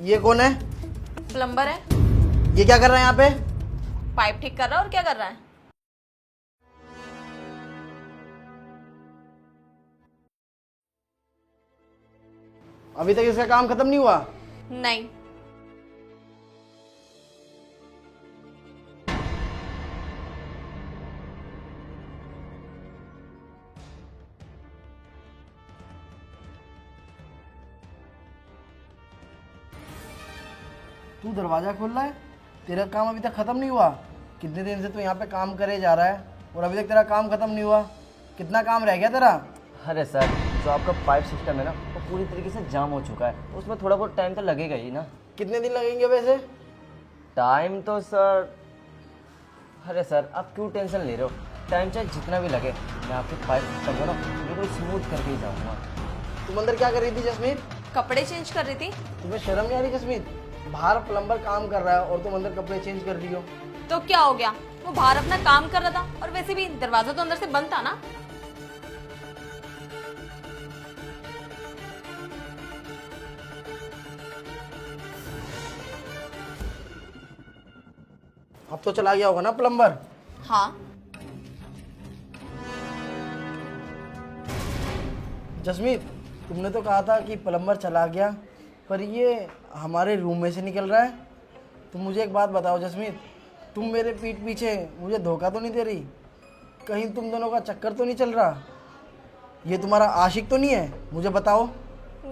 ये कौन है? प्लम्बर है। ये क्या कर रहा है यहाँ पे? पाइप ठीक कर रहा है और क्या कर रहा है? अभी तक इसका काम खत्म नहीं हुआ? नहीं। तू दरवाजा खोल रहा है? तेरा काम अभी तक खत्म नहीं हुआ? कितने दिन से तू यहाँ पे काम करे जा रहा है और अभी तक तेरा काम खत्म नहीं हुआ? कितना काम रह गया तेरा? अरे सर, जो आपका पाइप सिस्टम है ना वो पूरी तरीके से जाम हो चुका है, उसमें थोड़ा बहुत टाइम तो लगेगा ही ना। कितने दिन लगेंगे वैसे? टाइम तो सर, अरे सर आप क्यों टेंशन ले रहे हो? टाइम चाहे जितना भी लगे, मैं आपके पाइप सिस्टम को ना बिल्कुल स्मूथ करके ही जाऊँगा। तुम अंदर क्या कर रही थी जसमीत? कपड़े चेंज कर रही थी। तुम्हें शर्म नहीं आ रही जसमीत? बाहर प्लम्बर काम कर रहा है और तुम अंदर कपड़े चेंज कर रही हो। तो क्या हो गया, वो बाहर अपना काम कर रहा था और वैसे भी दरवाजा तो अंदर से बंद था ना। अब तो चला गया होगा ना प्लम्बर? हाँ। जसमीत, तुमने तो कहा था कि प्लम्बर चला गया, पर ये हमारे रूम में से निकल रहा है। तुम मुझे एक बात बताओ जसमीत, तुम मेरे पीठ पीछे मुझे धोखा तो नहीं दे रही? कहीं तुम दोनों का चक्कर तो नहीं चल रहा? ये तुम्हारा आशिक तो नहीं है? मुझे बताओ।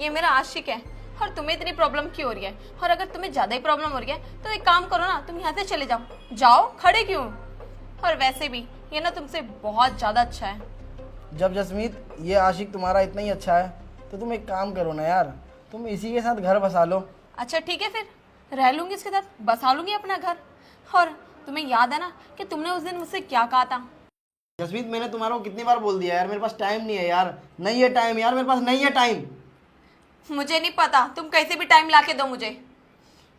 ये मेरा आशिक है। और तुम्हें इतनी प्रॉब्लम क्यों हो रही है? और अगर तुम्हें ज्यादा ही प्रॉब्लम हो रही है तो एक काम करो ना, तुम यहाँ से चले जाओ। जाओ, खड़े क्यों? और वैसे भी ये ना तुमसे बहुत ज्यादा अच्छा है। जब जसमीत ये आशिक तुम्हारा इतना ही अच्छा है तो तुम एक काम करो ना यार, तुम इसी के साथ घर बसा लो। अच्छा ठीक है, फिर रह लूंगी इसके साथ, बसा लूंगी अपना घर। और तुम्हें याद है ना कि तुमने उस दिन मुझसे क्या कहा था? जसमीत, मैंने तुम्हारा को कितनी बार बोल दिया यार, मेरे पास टाइम नहीं है यार, नहीं है टाइम यार, मेरे पास नहीं है टाइम। मुझे नहीं पता, तुम कैसे भी टाइम लाके दो मुझे।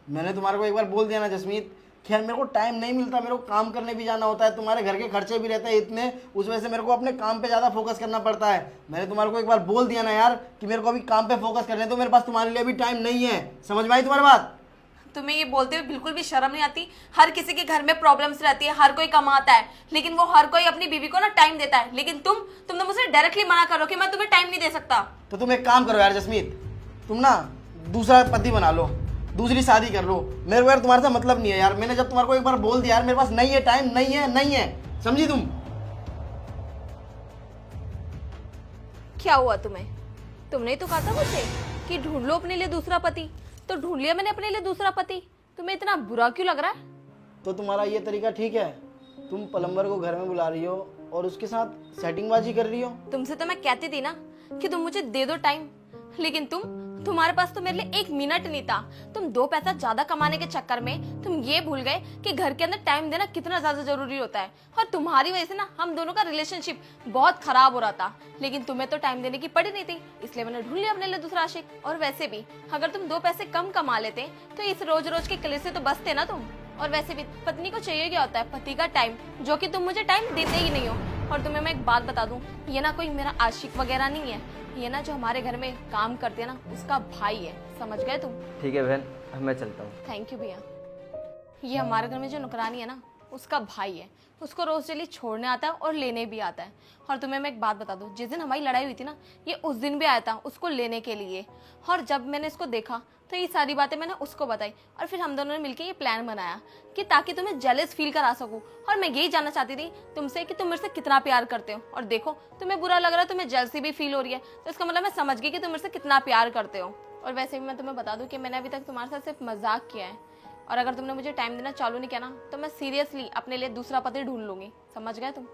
मैंने तुम्हारे को एक बार बोल दिया ना जसमीत, खैर मेरे को टाइम नहीं मिलता, मेरे को काम करने भी जाना होता है, तुम्हारे घर के खर्चे भी रहते हैं इतने, उस वजह से मेरे को अपने काम पे ज़्यादा फोकस करना पड़ता है। मैंने तुम्हारे को एक बार बोल दिया ना यार कि मेरे को अभी काम पे फोकस करने दो, मेरे पास तुम्हारे लिए अभी टाइम नहीं है। समझ में आई तुम्हारी बात? तुम्हें ये बोलते हुए बिल्कुल भी शर्म नहीं आती? हर किसी के घर में प्रॉब्लम्स रहती है, हर कोई कमाता है, लेकिन वो हर कोई अपनी बीवी को ना टाइम देता है। लेकिन तुम तो मुझसे डायरेक्टली मना करो कि मैं तुम्हें टाइम नहीं दे सकता। तो तुम एक काम करो यार जसमीत, तुम ना दूसरा पति बना लो, दूसरी शादी कर लो। मेरे को यार तुम्हारे से मतलब नहीं है यार, मैंने जब तुम्हारे को एक बार बोल दिया यार, मेरे पास नहीं है टाइम, नहीं है, नहीं है, समझी तुम? क्या हुआ तुम्हें? तुमने तो कहा था मुझे कि ढूंढ लो अपने लिए दूसरा पति, तो ढूंढ लिया मैंने अपने लिए दूसरा पति। तुम्हें इतना बुरा क्यों लग रहा है? तो तुम्हारा ये तरीका ठीक है? तुम प्लम्बर को घर में बुला रही हो और उसके साथ सेटिंगबाजी कर रही हो। तुमसे तो मैं कहती थी ना कि तुम मुझे दे दो टाइम, लेकिन तुम्हारे पास तो मेरे लिए एक मिनट नहीं था। तुम दो पैसा ज्यादा कमाने के चक्कर में तुम ये भूल गए कि घर के अंदर टाइम देना कितना ज्यादा जरूरी होता है। और तुम्हारी वजह से ना हम दोनों का रिलेशनशिप बहुत खराब हो रहा था, लेकिन तुम्हें तो टाइम देने की पड़ी नहीं थी, इसलिए मैंने ढूंढ लिया अपने लिए दूसरा आशिक। और वैसे भी अगर तुम दो पैसे कम कमा लेते तो इस रोज रोज के कलेश से तो बचते ना तुम। और वैसे भी पत्नी को चाहिए क्या होता है? पति का टाइम, जो कि तुम मुझे टाइम देते ही नहीं हो। और तुम्हें मैं एक बात बता दूं, ये ना कोई मेरा आशिक वगैरह नहीं है, ये ना जो हमारे घर में काम करते हैं ना उसका भाई है। समझ गए तुम? ठीक है बहन, मैं चलता हूँ। थैंक यू भैया। ये हमारे घर में जो नौकरानी है ना उसका भाई है, उसको रोज डेली छोड़ने आता है और लेने भी आता है। और तुम्हें मैं एक बात बता दूं, जिस दिन हमारी लड़ाई हुई थी ना, ये उस दिन भी आया था उसको लेने के लिए। और जब मैंने इसको देखा तो ये सारी बातें मैंने उसको बताई, और फिर हम दोनों ने मिलकर ये प्लान बनाया कि ताकि तुम्हें जेलस फील करा सकूं। और मैं यही जानना चाहती थी तुमसे कि तुम मेरे से कितना प्यार करते हो। और देखो तुम्हें बुरा लग रहा है, तुम्हें जेलसी भी फील हो रही है, तो इसका मतलब मैं समझ गई कि तुम मेरे से कितना प्यार करते हो। और वैसे भी मैं तुम्हें बता दूं कि मैंने अभी तक तुम्हारे साथ सिर्फ मजाक किया है, और अगर तुमने मुझे टाइम देना चालू नहीं किया ना तो मैं सीरियसली अपने लिए दूसरा पति ढूंढ लूंगी। समझ गए तुम?